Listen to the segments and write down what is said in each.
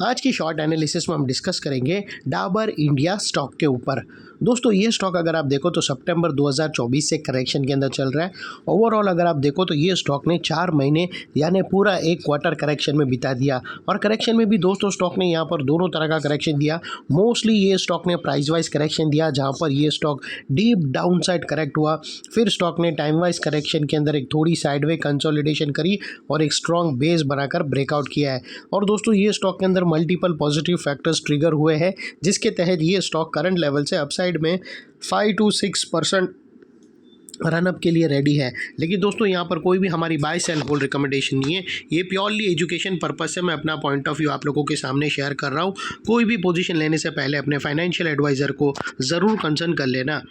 आज की short analysis में हम डिस्कस करेंगे डाबर इंडिया स्टॉक के ऊपर। दोस्तों ये स्टॉक अगर आप देखो तो सितंबर 2024 से करेक्शन के अंदर चल रहा है। ओवरऑल अगर आप देखो तो ये स्टॉक ने 4 महीने यानी पूरा एक क्वार्टर करेक्शन में बिता दिया और करेक्शन में भी दोस्तों स्टॉक ने यहाँ पर दोनों तरह का करेक्शन दिया। मोस्टली ये स्टॉक ने प्राइस वाइज करेक्शन दिया जहाँ पर ये stock deep down side correct हुआ, फिर स्टॉक ने टाइम वाइज करेक्शन के अंदर एक थोड़ी साइडवे कंसोलिडेशन करी और एक स्ट्रॉन्ग बेस बनाकर ब्रेकआउट किया है। और दोस्तों ये स्टॉक के अंदर मल्टीपल पॉजिटिव फैक्टर्स ट्रिगर हुए हैं जिसके तहत ये स्टॉक करंट लेवल से अपसाइड में 5 to 6% रनअप के लिए रेडी है। लेकिन दोस्तों यहाँ पर कोई भी हमारी बाय सेल होल्ड रिकमेंडेशन नहीं है, ये प्योरली एजुकेशन पर्पस से मैं अपना पॉइंट ऑफ व्यू आप लोगों के सामने शेयर कर रहा हूँ। कोई भी पोजीशन लेने से पहले अपने फाइनेंशियल एडवाइज़र को ज़रूर कंसर्न कर लेना।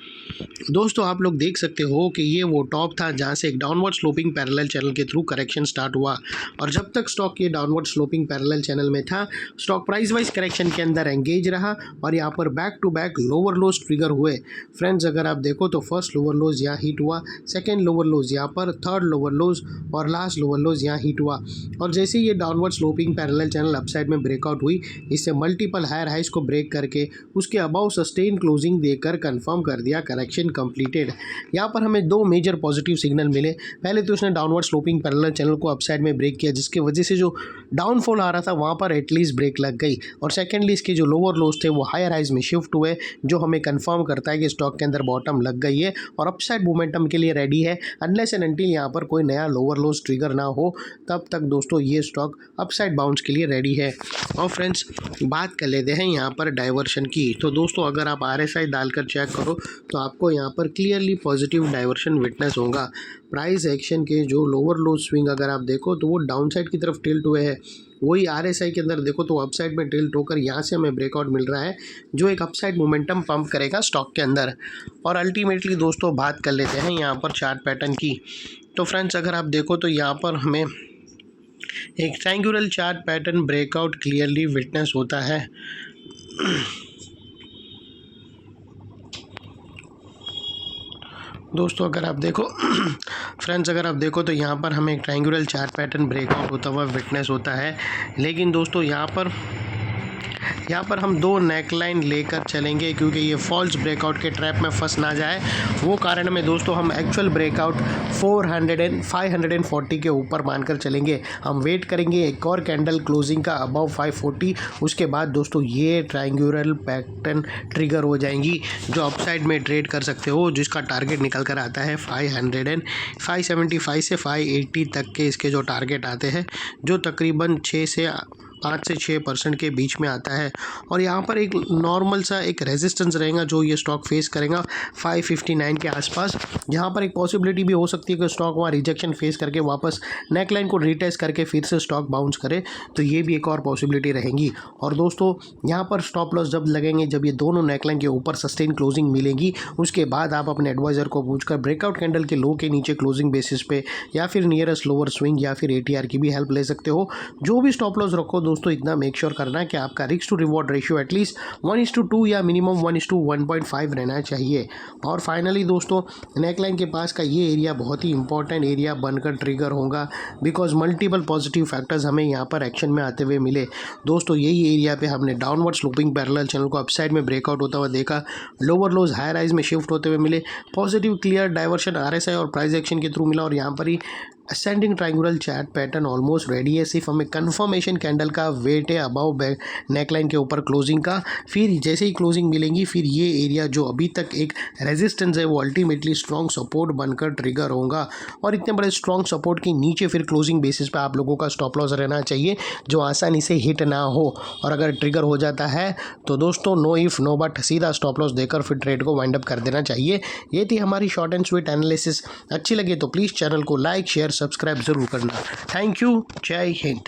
दोस्तों आप लोग देख सकते हो कि ये वो टॉप था जहाँ से एक डाउनवर्ड स्लोपिंग पैरेलल चैनल के थ्रू करेक्शन स्टार्ट हुआ और जब तक स्टॉक ये डाउनवर्ड स्लोपिंग पैरेलल चैनल में था स्टॉक प्राइस वाइज करेक्शन के अंदर एंगेज रहा और यहाँ पर back to back lower lows trigger हुए। फ्रेंड्स अगर आप देखो तो फर्स्ट लोअर लोज यहाँ हिट हुआ, सेकेंड लोअर लोज यहाँ पर, थर्ड लोअर लोज और लास्ट लोअर लोज यहाँ हिट हुआ और जैसे ये downward sloping parallel channel upside में ब्रेकआउट हुई इससे मल्टीपल हायर हाइज को ब्रेक करके उसके अबाउ सस्टेन क्लोजिंग देकर कंफर्म कर दिया करेक्शन कंप्लीटेड। यहाँ पर हमें दो मेजर पॉजिटिव सिग्नल मिले। पहले तो उसने डाउनवर्ड स्लोपिंग पैरेलल चैनल को अपसाइड में ब्रेक किया जिसकी वजह से जो डाउनफॉल आ रहा था वहाँ पर एटलीस्ट ब्रेक लग गई और सेकेंडली इसके जो लोअर लोज थे वो हायर हाइज में शिफ्ट हुए जो हमें कंफर्म करता है कि स्टॉक के अंदर बॉटम लग गई है और अपसाइड मोमेंटम के लिए रेडी है। अनलेस एंड अनटिल यहाँ पर कोई नया लोअर लोज ट्रिगर ना हो तब तक दोस्तों ये स्टॉक अपसाइड बाउंस के लिए रेडी है। और फ्रेंड्स बात कर लेते हैं यहाँ पर डाइवर्शन की। तो दोस्तों अगर आप RSI डालकर चेक करो तो आपको यहाँ पर क्लियरली पॉजिटिव डाइवर्शन विटनेस होगा। प्राइस एक्शन के जो लोअर लोज स्विंग अगर आप देखो तो वो डाउन साइड की तरफ टिल्ट हुए हैं, वही RSI के अंदर देखो तो अपसाइड में टिल्ट होकर यहाँ से हमें ब्रेकआउट मिल रहा है जो एक अपसाइड मोमेंटम पंप करेगा स्टॉक के अंदर। और अल्टीमेटली दोस्तों बात कर लेते हैं यहाँ पर चार्ट पैटर्न की। तो फ्रेंड्स अगर आप देखो तो यहाँ पर हमें एक triangular chart pattern breakout clearly witness होता है। दोस्तों अगर आप देखो फ्रेंड्स अगर आप देखो तो यहाँ पर हमें एक ट्रायंगुलर चार्ट पैटर्न ब्रेकआउट होता हुआ विटनेस होता है। लेकिन दोस्तों यहाँ पर हम दो नेकलाइन लेकर चलेंगे क्योंकि ये फॉल्स ब्रेकआउट के ट्रैप में फंस ना जाए, वो कारण में दोस्तों हम एक्चुअल ब्रेकआउट 540 के ऊपर मानकर चलेंगे। हम वेट करेंगे एक और कैंडल क्लोजिंग का अबव 540, उसके बाद दोस्तों ये ट्रायंगुलर पैटर्न ट्रिगर हो जाएंगी जो अपसाइड में ट्रेड कर सकते हो जिसका टारगेट निकल कर आता है 575 से 580 तक के इसके जो टारगेट आते हैं जो तकरीबन 5 से 6% के बीच में आता है। और यहाँ पर एक नॉर्मल सा एक रेजिस्टेंस रहेगा जो ये स्टॉक फेस करेगा 559 के आसपास, जहाँ पर एक पॉसिबिलिटी भी हो सकती है कि स्टॉक वहाँ रिजेक्शन फेस करके वापस नेकलाइन को रिटेस्ट करके फिर से स्टॉक बाउंस करे, तो ये भी एक और पॉसिबिलिटी रहेगी। और दोस्तों यहाँ पर स्टॉप लॉस जब लगेंगे जब ये दोनों नेकलाइन के ऊपर सस्टेन क्लोजिंग मिलेगी, उसके बाद आप अपने एडवाइज़र को पूछकर ब्रेकआउट कैंडल के लो के नीचे क्लोजिंग बेसिस पे या फिर नियरेस्ट लोअर स्विंग या फिर ATR की भी हेल्प ले सकते हो। जो भी स्टॉप लॉस रखो दोस्तों इतना मेक श्योर करना कि आपका risk to reward ratio at least 1:2 या मिनिमम 1:1.5 रहना चाहिए। और फाइनली दोस्तों नेकलाइन के पास का ये एरिया बहुत ही इंपॉर्टेंट एरिया बनकर ट्रिगर होगा बिकॉज मल्टीपल पॉजिटिव फैक्टर्स हमें यहाँ पर एक्शन में आते हुए मिले। दोस्तों यही एरिया पे हमने डाउनवर्ड स्लोपिंग पैरेलल चैनल को अपसाइड में ब्रेकआउट होता हुआ देखा, लोअर लोज हायर हाइज में शिफ्ट होते हुए मिले, पॉजिटिव क्लियर डाइवर्शन RSI और प्राइस एक्शन के थ्रू मिला और यहाँ पर ही ascending triangular chart pattern almost ready है। सिर्फ हमें कंफर्मेशन कैंडल का वेट है अबाउ नेकलाइन के ऊपर क्लोजिंग का, फिर जैसे ही क्लोजिंग मिलेंगी फिर ये एरिया जो अभी तक एक रेजिस्टेंस है वो अल्टीमेटली स्ट्रॉन्ग सपोर्ट बनकर ट्रिगर होगा और इतने बड़े स्ट्रॉन्ग सपोर्ट के नीचे फिर क्लोजिंग बेसिस पे आप लोगों का स्टॉप लॉस रहना चाहिए जो आसानी से हिट ना हो। और अगर ट्रिगर हो जाता है तो दोस्तों नो इफ़ नो बट सीधा स्टॉप लॉस देकर फिर ट्रेड को वाइंड अप कर देना चाहिए। ये थी हमारी शॉर्ट एंड स्वीट एनालिसिस। अच्छी लगे तो प्लीज़ चैनल को लाइक शेयर सब्सक्राइब ज़रूर करना। Thank you. जय हिंद।